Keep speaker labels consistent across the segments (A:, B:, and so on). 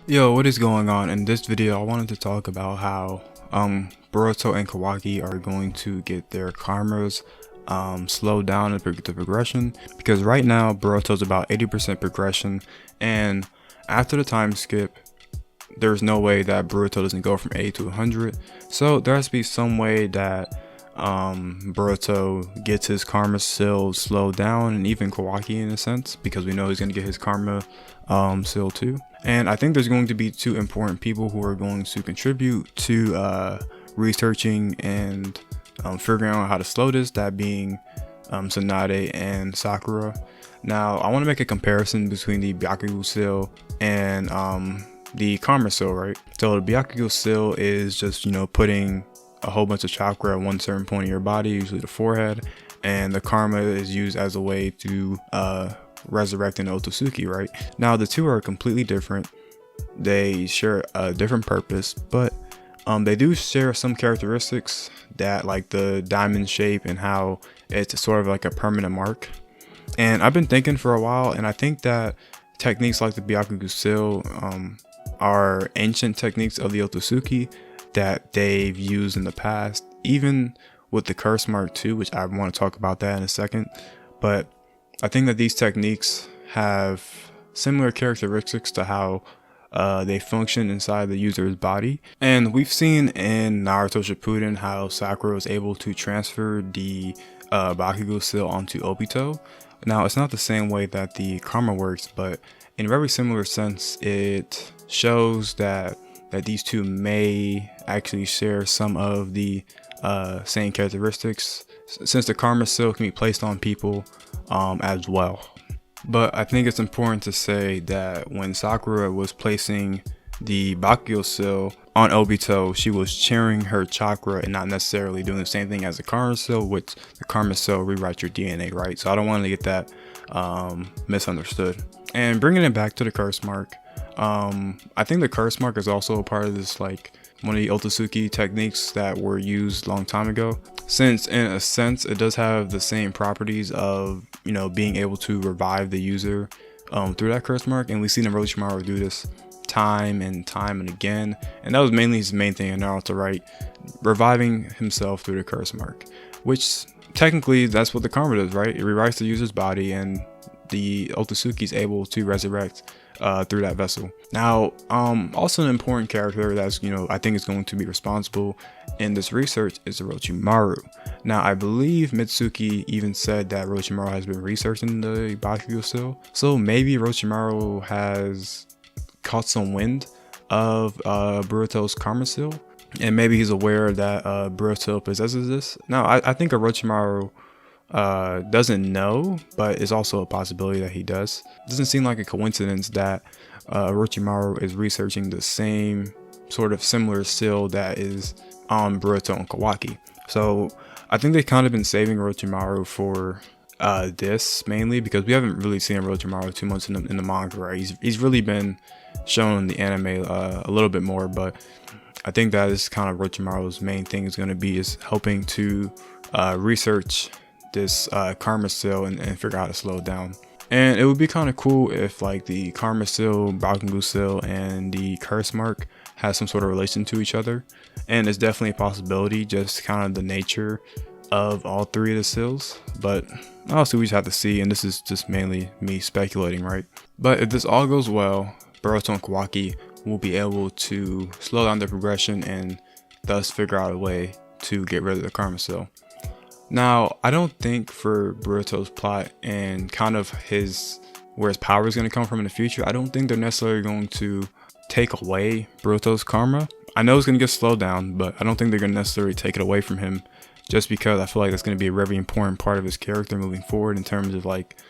A: Yo, what is going on? In this video, I wanted to talk about how Boruto and Kawaki are going to get their karmas slowed down in the progression, because right now Boruto's about 80% progression, and after the time skip, there's no way that Boruto doesn't go from 80 to 100. So there has to be some way that Boruto gets his karma still slowed down, and even Kawaki in a sense, because we know he's going to get his karma still too. And I think there's going to be two important people who are going to contribute to researching and figuring out how to slow this, that being Tsunade and Sakura. Now I want to make a comparison between the byakugou seal and the karma seal, right? So the byakugou seal is just, putting a whole bunch of chakra at one certain point in your body, usually the forehead, and the karma is used as a way to resurrect an otususki, right? Now the two are completely different. They share a different purpose, but they do share some characteristics, that like the diamond shape and how it's sort of like a permanent mark. And I've been thinking for a while, and I think that techniques like the byakugou seal are ancient techniques of the otusuki that they've used in the past, even with the curse mark too, which I want to talk about that in a second. But I think that these techniques have similar characteristics to how they function inside the user's body. And we've seen in Naruto Shippuden how Sakura was able to transfer the Bakugou seal onto Obito. Now it's not the same way that the karma works, but in a very similar sense, it shows that these two may actually share some of the same characteristics, since the karma seal can be placed on people as well. But I think it's important to say that when Sakura was placing the Bakugou seal on Obito, she was sharing her chakra and not necessarily doing the same thing as the karma seal, which the karma seal rewrites your DNA, right? So I don't want to get that misunderstood. And bringing it back to the curse mark, I think the curse mark is also a part of this, like one of the otusuki techniques that were used a long time ago, since in a sense it does have the same properties of being able to revive the user through that curse mark. And we've seen Orochimaru do this time and again, and that was mainly his main thing in Naruto, right? Reviving himself through the curse mark, which technically that's what the karma does, right? It rewrites the user's body, and the otusuki is able to resurrect through that vessel. Now also an important character that's I think is going to be responsible in this research is Orochimaru. Now I believe Mitsuki even said that Orochimaru has been researching the Bakugou seal, so maybe Orochimaru has caught some wind of Boruto's karma seal, and maybe he's aware that Boruto possesses this. Now I think Orochimaru doesn't know, but it's also a possibility that he does. It doesn't seem like a coincidence that Orochimaru is researching the same sort of similar seal that is on Boruto and Kawaki. So I think they've kind of been saving Orochimaru for this, mainly because we haven't really seen Orochimaru too much in the manga, right? He's really been shown in the anime a little bit more, but I think that is kind of Orochimaru's main thing is going to be, is helping to research this karma seal and figure out how to slow it down. And it would be kind of cool if like the karma seal, Bakugou seal, and the curse mark has some sort of relation to each other. And it's definitely a possibility, just kind of the nature of all three of the seals. But obviously we just have to see, and this is just mainly me speculating, right? But if this all goes well, Boruto and Kawaki will be able to slow down their progression and thus figure out a way to get rid of the karma seal. Now, I don't think for Boruto's plot and kind of where his power is going to come from in the future, I don't think they're necessarily going to take away Boruto's karma. I know it's going to get slowed down, but I don't think they're going to necessarily take it away from him, just because I feel like that's going to be a very important part of his character moving forward in terms of like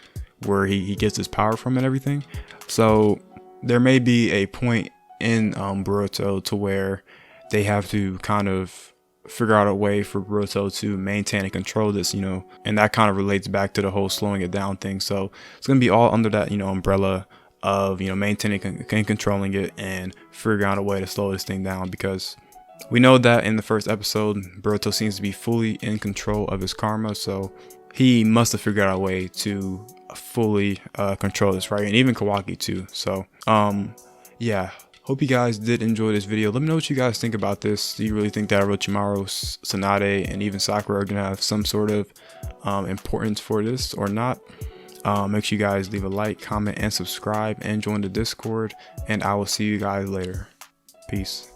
A: where he gets his power from and everything. So there may be a point in Boruto to where they have to kind of figure out a way for Boruto to maintain and control this, and that kind of relates back to the whole slowing it down thing. So it's going to be all under that, umbrella of, maintaining and controlling it and figuring out a way to slow this thing down, because we know that in the first episode, Boruto seems to be fully in control of his karma. So he must have figured out a way to fully control this, right? And even Kawaki too. So yeah, Hope you guys did enjoy this video. Let me know what you guys think about this. Do you really think that Orochimaru, Tsunade, and even Sakura are gonna have some sort of importance for this or not? Make sure you guys leave a like, comment, and subscribe, and join the Discord, and I will see you guys later. Peace.